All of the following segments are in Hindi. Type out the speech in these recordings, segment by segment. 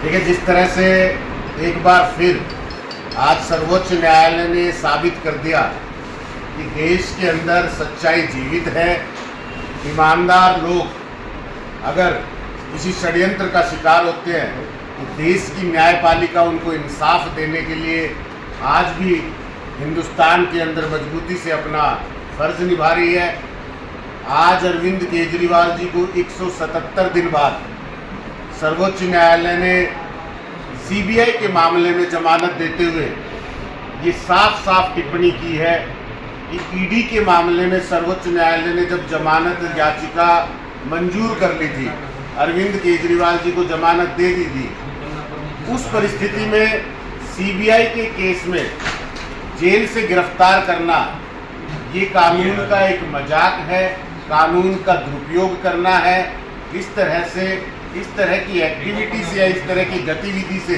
देखिए, जिस तरह से एक बार फिर आज सर्वोच्च न्यायालय ने साबित कर दिया कि देश के अंदर सच्चाई जीवित है। ईमानदार लोग अगर किसी षड्यंत्र का शिकार होते हैं तो देश की न्यायपालिका उनको इंसाफ देने के लिए आज भी हिंदुस्तान के अंदर मजबूती से अपना फर्ज निभा रही है। आज अरविंद केजरीवाल जी को 177 दिन बाद सर्वोच्च न्यायालय ने सीबीआई के मामले में जमानत देते हुए ये साफ साफ टिप्पणी की है कि ईडी के मामले में सर्वोच्च न्यायालय ने जब जमानत याचिका मंजूर कर ली थी, अरविंद केजरीवाल जी को जमानत दे दी थी, उस परिस्थिति में सीबीआई के केस में जेल से गिरफ्तार करना ये कानून का एक मजाक है, कानून का दुरुपयोग करना है। इस तरह की एक्टिविटी से या इस तरह की गतिविधि से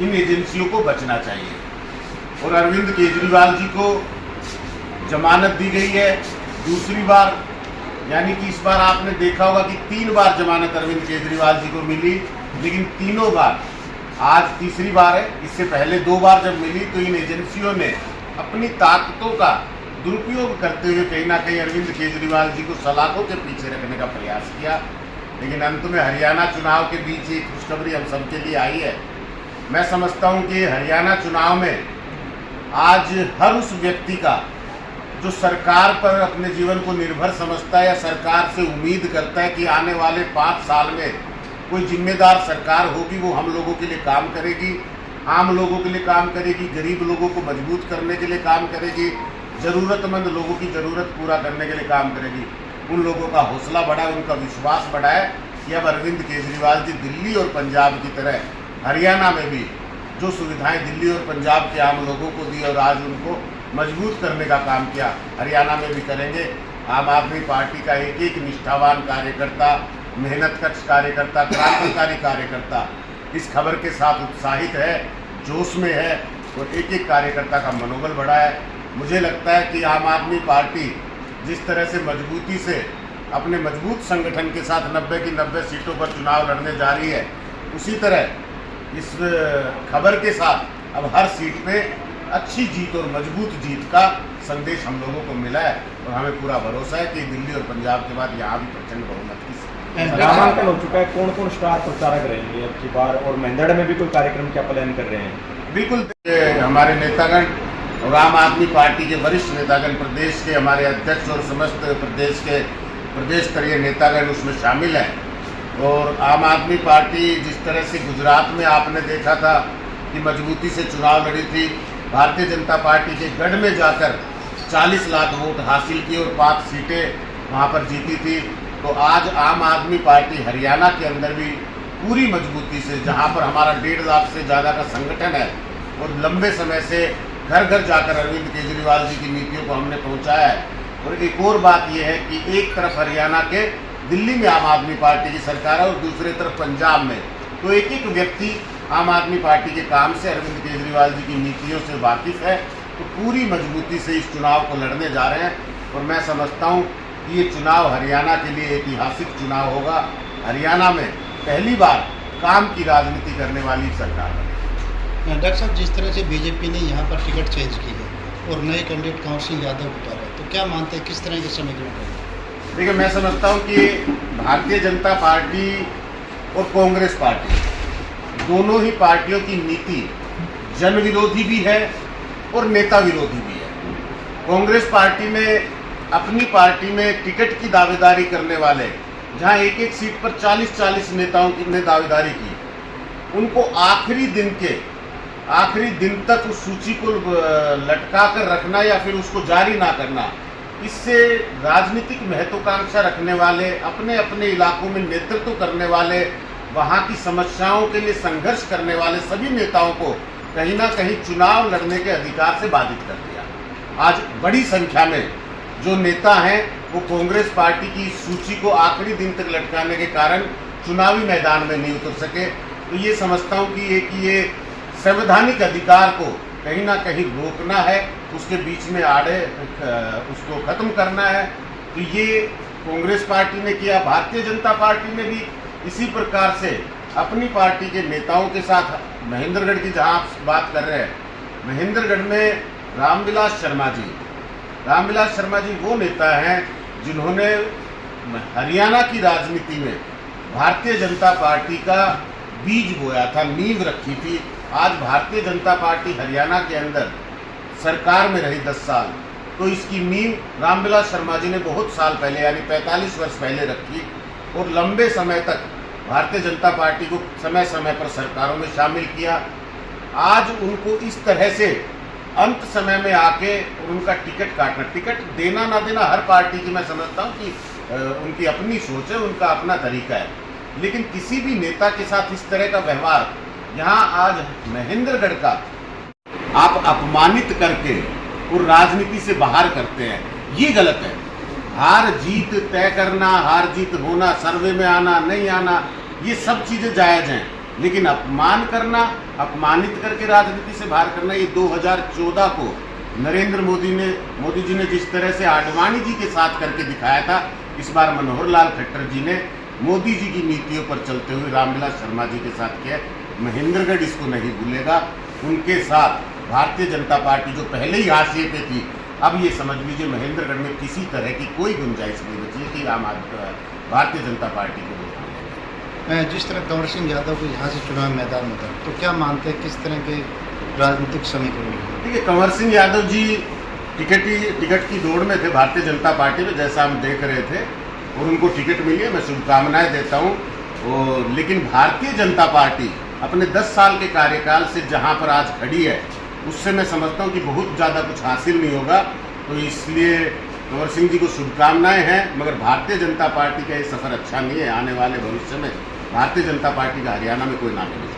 इन एजेंसियों को बचना चाहिए। और अरविंद केजरीवाल जी को जमानत दी गई है दूसरी बार, यानी कि इस बार आपने देखा होगा कि 3 बार जमानत अरविंद केजरीवाल जी को मिली, लेकिन तीनों बार आज तीसरी बार है। इससे पहले 2 बार जब मिली तो इन एजेंसियों ने अपनी ताकतों का दुरुपयोग करते हुए कहीं ना कहीं अरविंद केजरीवाल जी को सलाखों के पीछे रखने का प्रयास किया। लेकिन अंत में हरियाणा चुनाव के बीच एक खुशखबरी हम सबके लिए आई है। मैं समझता हूं कि हरियाणा चुनाव में आज हर उस व्यक्ति का जो सरकार पर अपने जीवन को निर्भर समझता है या सरकार से उम्मीद करता है कि आने वाले 5 साल में कोई जिम्मेदार सरकार होगी, वो हम लोगों के लिए काम करेगी, आम लोगों के लिए काम करेगी, गरीब लोगों को मजबूत करने के लिए काम करेगी, ज़रूरतमंद लोगों की ज़रूरत पूरा करने के लिए काम करेगी। उन लोगों का हौसला बढ़ा, उनका विश्वास बढ़ा है कि अब अरविंद केजरीवाल जी दिल्ली और पंजाब की तरह हरियाणा में भी जो सुविधाएं दिल्ली और पंजाब के आम लोगों को दी और आज उनको मजबूत करने का काम किया, हरियाणा में भी करेंगे। आम आदमी पार्टी का एक एक निष्ठावान कार्यकर्ता, मेहनतकश कार्यकर्ता, क्रांतिकारी कार्यकर्ता इस खबर के साथ उत्साहित है, जोश में है और एक एक कार्यकर्ता का मनोबल बढ़ा है। मुझे लगता है कि आम आदमी पार्टी जिस तरह से मजबूती से अपने मजबूत संगठन के साथ 90 की 90 सीटों पर चुनाव लड़ने जा रही है, उसी तरह इस खबर के साथ अब हर सीट पे अच्छी जीत और मजबूत जीत का संदेश हम लोगों को मिला है और हमें पूरा भरोसा है कि दिल्ली और पंजाब के बाद यहाँ भी प्रचंड बहुमत की नामांकन हो चुका है। कौन कौन स्टार प्रचारक रहेंगे अब की बार, और मेंदड़ में भी कोई कार्यक्रम क्या प्लान कर रहे हैं? बिल्कुल, हमारे नेतागण और आम आदमी पार्टी के वरिष्ठ नेतागण, प्रदेश के हमारे अध्यक्ष और समस्त प्रदेश के प्रदेश स्तरीय नेतागण उसमें शामिल हैं। और आम आदमी पार्टी जिस तरह से गुजरात में आपने देखा था कि मजबूती से चुनाव लड़ी थी, भारतीय जनता पार्टी के गढ़ में जाकर 40 लाख वोट हासिल किए और 5 सीटें वहाँ पर जीती थी, तो आज आम आदमी पार्टी हरियाणा के अंदर भी पूरी मजबूती से, जहाँ पर हमारा 1.5 लाख से ज़्यादा का संगठन है और लंबे समय से घर घर जाकर अरविंद केजरीवाल जी की नीतियों को हमने पहुंचाया है। और एक और बात यह है कि एक तरफ हरियाणा के दिल्ली में आम आदमी पार्टी की सरकार है और दूसरी तरफ पंजाब में, तो एक एक व्यक्ति आम आदमी पार्टी के काम से, अरविंद केजरीवाल जी की नीतियों से वाकिफ है, तो पूरी मजबूती से इस चुनाव को लड़ने जा रहे हैं। और मैं समझता हूँ कि ये चुनाव हरियाणा के लिए ऐतिहासिक चुनाव होगा। हरियाणा में पहली बार काम की राजनीति करने वाली सरकार है। डॉक्टर साहब, जिस तरह से बीजेपी ने यहाँ पर टिकट चेंज की है और नए कैंडिडेट कंवर सिंह यादव उतारा है, तो क्या मानते हैं किस तरह के समीकरण है? देखिए, मैं समझता हूँ कि भारतीय जनता पार्टी और कांग्रेस पार्टी दोनों ही पार्टियों की नीति जन विरोधी भी है और नेता विरोधी भी है। कांग्रेस पार्टी ने अपनी पार्टी में टिकट की दावेदारी करने वाले, जहाँ एक एक सीट पर 40-40 नेताओं ने दावेदारी की, उनको आखिरी दिन तक उस सूची को लटका कर रखना या फिर उसको जारी ना करना, इससे राजनीतिक महत्वाकांक्षा रखने वाले, अपने अपने इलाकों में नेतृत्व करने वाले, वहाँ की समस्याओं के लिए संघर्ष करने वाले सभी नेताओं को कहीं ना कहीं चुनाव लड़ने के अधिकार से बाधित कर दिया। आज बड़ी संख्या में जो नेता हैं वो कांग्रेस पार्टी की सूची को आखिरी दिन तक लटकाने के कारण चुनावी मैदान में नहीं उतर सके। तो ये समझता हूँ कि ये संवैधानिक अधिकार को कहीं ना कहीं रोकना है, उसके बीच में आड़े उसको खत्म करना है। तो ये कांग्रेस पार्टी ने किया, भारतीय जनता पार्टी ने भी इसी प्रकार से अपनी पार्टी के नेताओं के साथ महेंद्रगढ़ की जहां आप बात कर रहे हैं, महेंद्रगढ़ में रामविलास शर्मा जी वो नेता हैं जिन्होंने हरियाणा की राजनीति में भारतीय जनता पार्टी का बीज बोया था, नींव रखी थी। आज भारतीय जनता पार्टी हरियाणा के अंदर सरकार में रही 10 साल, तो इसकी नींव रामविलास शर्मा जी ने बहुत साल पहले यानी 45 वर्ष पहले रखी और लंबे समय तक भारतीय जनता पार्टी को समय समय पर सरकारों में शामिल किया। आज उनको इस तरह से अंत समय में आके उनका टिकट काटना, टिकट देना ना देना हर पार्टी की मैं समझता हूँ कि उनकी अपनी सोच है, उनका अपना तरीका है, लेकिन किसी भी नेता के साथ इस तरह का व्यवहार यहाँ आज महेंद्रगढ़ का आप अपमानित करके और राजनीति से बाहर करते हैं, ये गलत है। हार जीत तय करना, हार जीत होना, सर्वे में आना नहीं आना, ये सब चीज़ें जायज़ हैं, लेकिन अपमान करना, अपमानित करके राजनीति से बाहर करना, ये 2014 को नरेंद्र मोदी जी ने जिस तरह से आडवाणी जी के साथ करके दिखाया था, इस बार मनोहर लाल खट्टर जी ने मोदी जी की नीतियों पर चलते हुए रामविलास शर्मा जी के साथ किया। महेंद्रगढ़ इसको नहीं भूलेगा। उनके साथ भारतीय जनता पार्टी जो पहले ही हाशिए पे थी, अब ये समझ लीजिए महेंद्रगढ़ में किसी तरह की कोई गुंजाइश नहीं बची है कि भारतीय जनता पार्टी को वोट। जिस तरह कंवर सिंह यादव को यहाँ से चुनाव मैदान में था, तो क्या मानते हैं किस तरह के राजनीतिक समीकरण? देखिए, कंवर सिंह यादव जी टिकट की दौड़ में थे भारतीय जनता पार्टी में, जैसा हम देख रहे थे, और उनको टिकट मिली है, मैं शुभकामनाएं देता हूँ। लेकिन भारतीय जनता पार्टी अपने 10 साल के कार्यकाल से जहाँ पर आज खड़ी है, उससे मैं समझता हूँ कि बहुत ज़्यादा कुछ हासिल नहीं होगा। तो इसलिए कंवर सिंह जी को शुभकामनाएं हैं, मगर भारतीय जनता पार्टी का ये सफ़र अच्छा नहीं है। आने वाले भविष्य में भारतीय जनता पार्टी का हरियाणा में कोई नाम नहीं है।